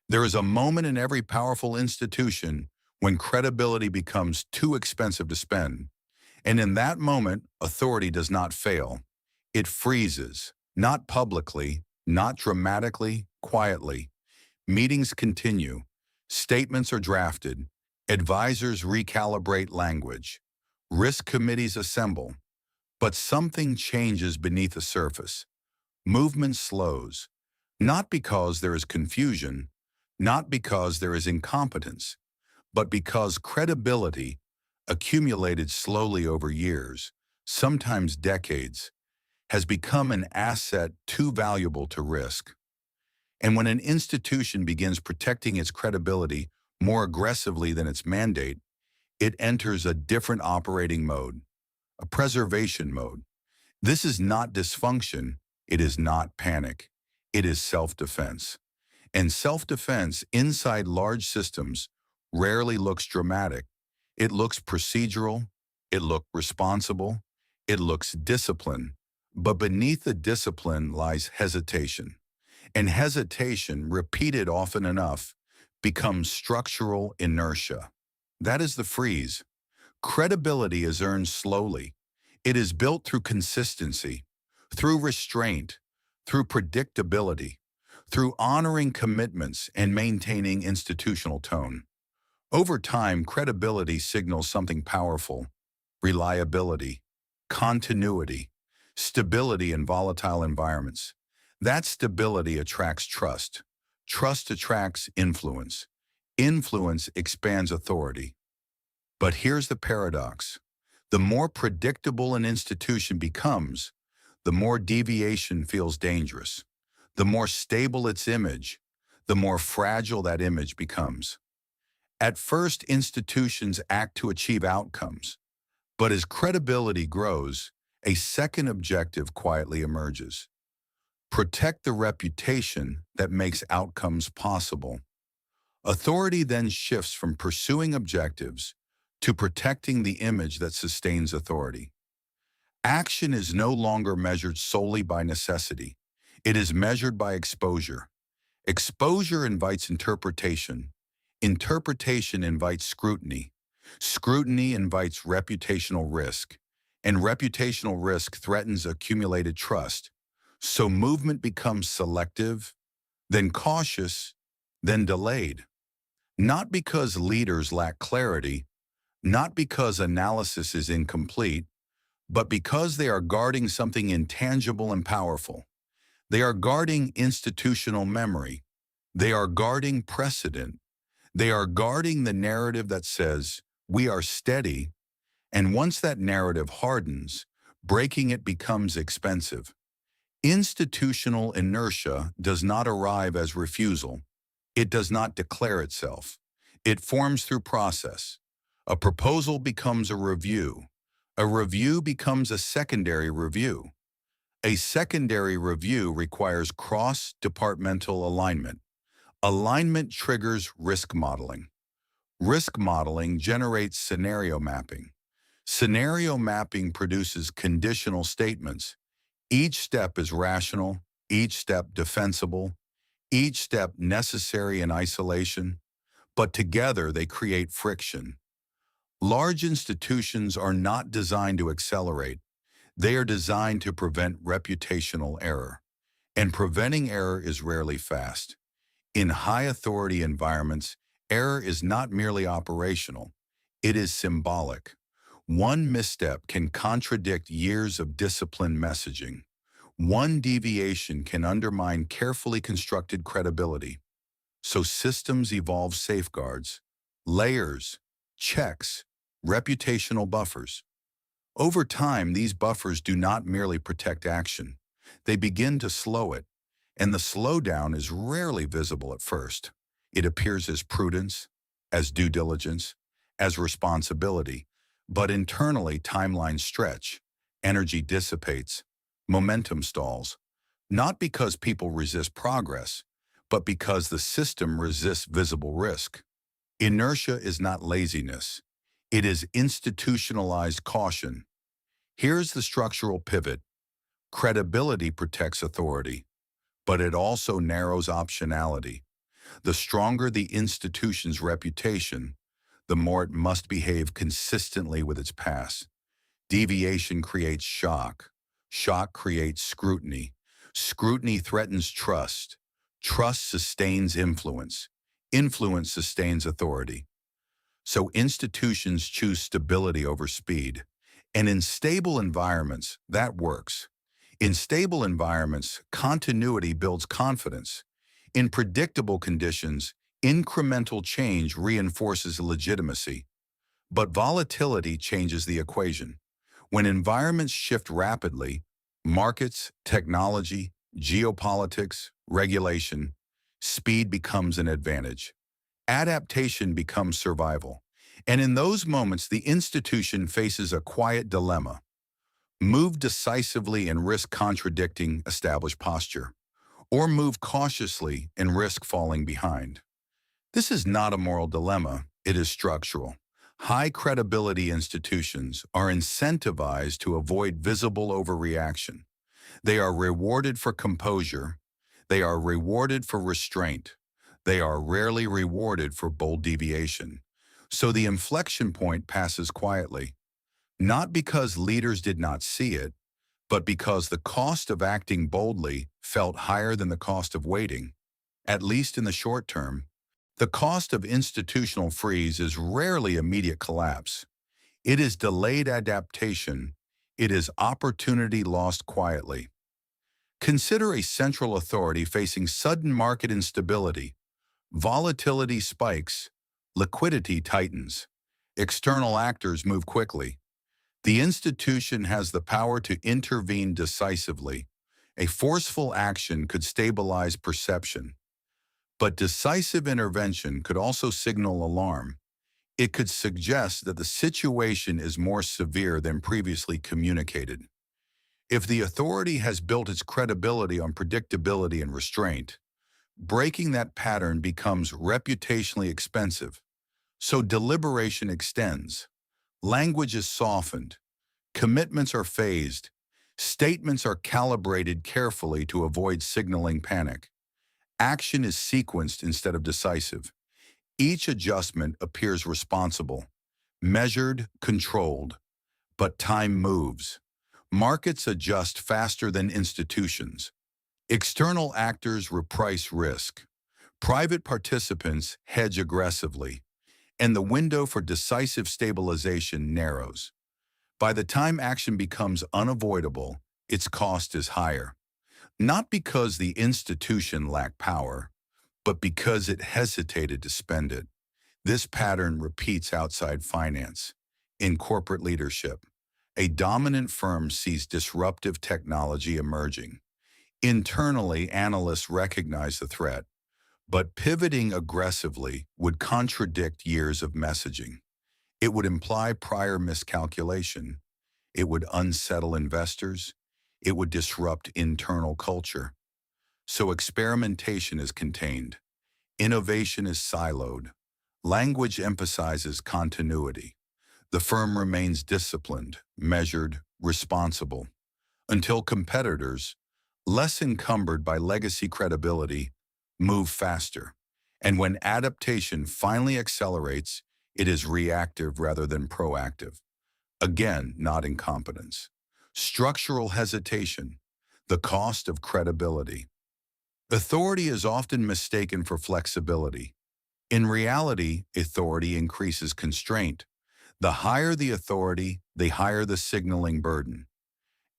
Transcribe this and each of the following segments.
There is a moment in every powerful institution when credibility becomes too expensive to spend. And in that moment, authority does not fail. It freezes, not publicly, not dramatically, quietly. Meetings continue. Statements are drafted. Advisors recalibrate language. Risk committees assemble. But something changes beneath the surface. Movement slows, not because there is confusion, not because there is incompetence, but because credibility, accumulated slowly over years, sometimes decades, has become an asset too valuable to risk. And when an institution begins protecting its credibility more aggressively than its mandate, it enters a different operating mode, a preservation mode. This is not dysfunction, it is not panic, it is self-defense. And self-defense inside large systems rarely looks dramatic. It looks procedural, it looks responsible, it looks disciplined. But beneath the discipline lies hesitation. And hesitation, repeated often enough, becomes structural inertia. That is the freeze. Credibility is earned slowly. It is built through consistency, through restraint, through predictability, through honoring commitments and maintaining institutional tone. Over time, credibility signals something powerful: reliability, continuity, stability in volatile environments. That stability attracts trust. Trust attracts influence. Influence expands authority. But here's the paradox. The more predictable an institution becomes, the more deviation feels dangerous. The more stable its image, the more fragile that image becomes. At first, institutions act to achieve outcomes, but as credibility grows, a second objective quietly emerges: protect the reputation that makes outcomes possible. Authority then shifts from pursuing objectives to protecting the image that sustains authority. Action is no longer measured solely by necessity. It is measured by exposure. Exposure invites interpretation. Interpretation invites scrutiny. Scrutiny invites reputational risk. And reputational risk threatens accumulated trust. So movement becomes selective, then cautious, then delayed. Not because leaders lack clarity, not because analysis is incomplete, but because they are guarding something intangible and powerful. They are guarding institutional memory. They are guarding precedent. They are guarding the narrative that says, we are steady, and once that narrative hardens, breaking it becomes expensive. Institutional inertia does not arrive as refusal. It does not declare itself. It forms through process. A proposal becomes a review. A review becomes a secondary review. A secondary review requires cross-departmental alignment. Alignment triggers risk modeling. Risk modeling generates scenario mapping. Scenario mapping produces conditional statements. Each step is rational, each step defensible, each step necessary in isolation, but together they create friction. Large institutions are not designed to accelerate. They are designed to prevent reputational error. And preventing error is rarely fast. In high-authority environments, error is not merely operational. It is symbolic. One misstep can contradict years of disciplined messaging. One deviation can undermine carefully constructed credibility. So systems evolve safeguards, layers, checks, reputational buffers. Over time, these buffers do not merely protect action. They begin to slow it, and the slowdown is rarely visible at first. It appears as prudence, as due diligence, as responsibility, but internally timelines stretch, energy dissipates, momentum stalls, not because people resist progress, but because the system resists visible risk. Inertia is not laziness. It is institutionalized caution. Here's the structural pivot. Credibility protects authority, but it also narrows optionality. The stronger the institution's reputation, the more it must behave consistently with its past. Deviation creates shock. Shock creates scrutiny. Scrutiny threatens trust. Trust sustains influence. Influence sustains authority. So institutions choose stability over speed. And in stable environments, that works. In stable environments, continuity builds confidence. In predictable conditions, incremental change reinforces legitimacy. But volatility changes the equation. When environments shift rapidly, markets, technology, geopolitics, regulation, speed becomes an advantage. Adaptation becomes survival. And in those moments, the institution faces a quiet dilemma. Move decisively and risk contradicting established posture, or move cautiously and risk falling behind. This is not a moral dilemma, it is structural. High credibility institutions are incentivized to avoid visible overreaction. They are rewarded for composure. They are rewarded for restraint. They are rarely rewarded for bold deviation. So the inflection point passes quietly, not because leaders did not see it, but because the cost of acting boldly felt higher than the cost of waiting, at least in the short term. The cost of institutional freeze is rarely immediate collapse. It is delayed adaptation. It is opportunity lost quietly. Consider a central authority facing sudden market instability. Volatility spikes, liquidity tightens. External actors move quickly. The institution has the power to intervene decisively. A forceful action could stabilize perception. But decisive intervention could also signal alarm. It could suggest that the situation is more severe than previously communicated. If the authority has built its credibility on predictability and restraint, breaking that pattern becomes reputationally expensive. So deliberation extends. Language is softened. Commitments are phased. Statements are calibrated carefully to avoid signaling panic. Action is sequenced instead of decisive. Each adjustment appears responsible, measured, controlled. But time moves. Markets adjust faster than institutions. External actors reprice risk. Private participants hedge aggressively, and the window for decisive stabilization narrows. By the time action becomes unavoidable, its cost is higher. Not because the institution lacked power, but because it hesitated to spend it. This pattern repeats outside finance. In corporate leadership, a dominant firm sees disruptive technology emerging. Internally, analysts recognize the threat, but pivoting aggressively would contradict years of messaging. It would imply prior miscalculation. It would unsettle investors. It would disrupt internal culture. So experimentation is contained. Innovation is siloed. Language emphasizes continuity. The firm remains disciplined, measured, responsible, until competitors, less encumbered by legacy credibility, move faster. And when adaptation finally accelerates, it is reactive rather than proactive. Again, not incompetence. Structural hesitation, the cost of credibility. Authority is often mistaken for flexibility. In reality, authority increases constraint. The higher the authority, the higher the signaling burden.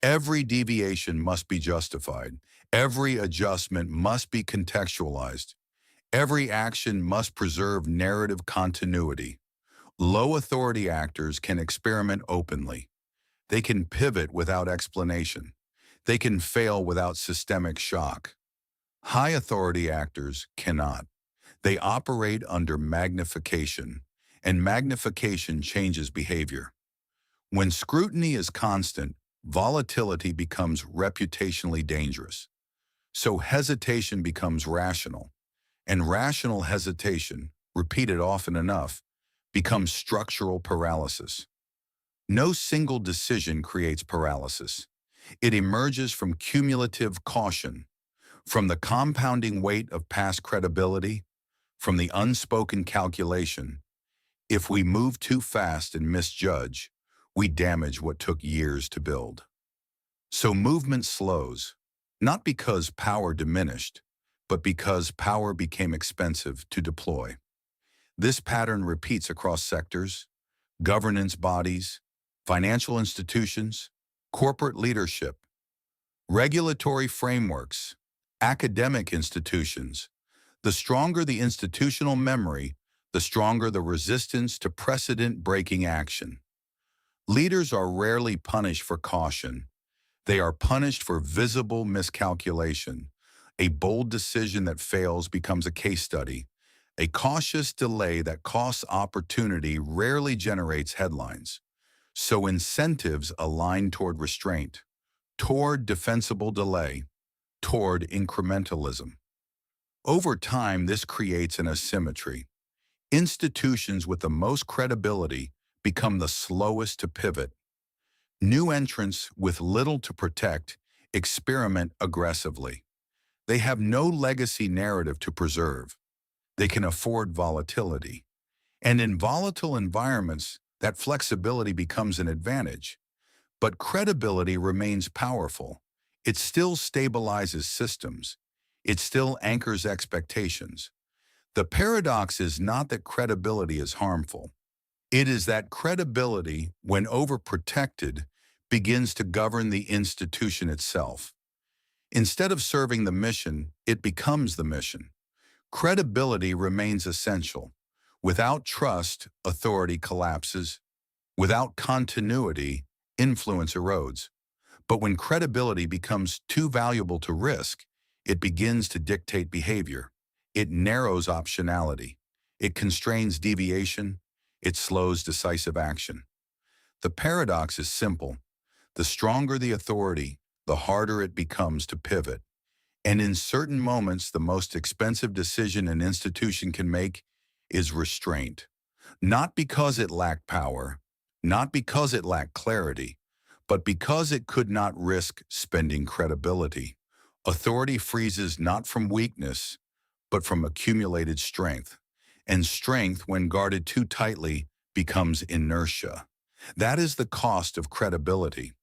Every deviation must be justified. Every adjustment must be contextualized. Every action must preserve narrative continuity. Low authority actors can experiment openly. They can pivot without explanation. They can fail without systemic shock. High authority actors cannot. They operate under magnification, and magnification changes behavior. When scrutiny is constant, volatility becomes reputationally dangerous. So hesitation becomes rational, and rational hesitation, repeated often enough, becomes structural paralysis. No single decision creates paralysis. It emerges from cumulative caution, from the compounding weight of past credibility, from the unspoken calculation. If we move too fast and misjudge, we damage what took years to build. So movement slows, not because power diminished, but because power became expensive to deploy. This pattern repeats across sectors, governance bodies, financial institutions, corporate leadership, regulatory frameworks, academic institutions. The stronger the institutional memory, the stronger the resistance to precedent-breaking action. Leaders are rarely punished for caution. They are punished for visible miscalculation. A bold decision that fails becomes a case study. A cautious delay that costs opportunity rarely generates headlines. So incentives align toward restraint, toward defensible delay, toward incrementalism. Over time, this creates an asymmetry. Institutions with the most credibility become the slowest to pivot. New entrants with little to protect experiment aggressively. They have no legacy narrative to preserve. They can afford volatility. And in volatile environments, that flexibility becomes an advantage. But credibility remains powerful. It still stabilizes systems. It still anchors expectations. The paradox is not that credibility is harmful. It is that credibility, when overprotected, begins to govern the institution itself. Instead of serving the mission, it becomes the mission. Credibility remains essential. Without trust, authority collapses. Without continuity, influence erodes. But when credibility becomes too valuable to risk, it begins to dictate behavior. It narrows optionality. It constrains deviation. It slows decisive action. The paradox is simple. The stronger the authority, the harder it becomes to pivot. And in certain moments, the most expensive decision an institution can make is restraint. Not because it lacked power, not because it lacked clarity, but because it could not risk spending credibility. Authority freezes not from weakness, but from accumulated strength. And strength, when guarded too tightly, becomes inertia. That is the cost of credibility.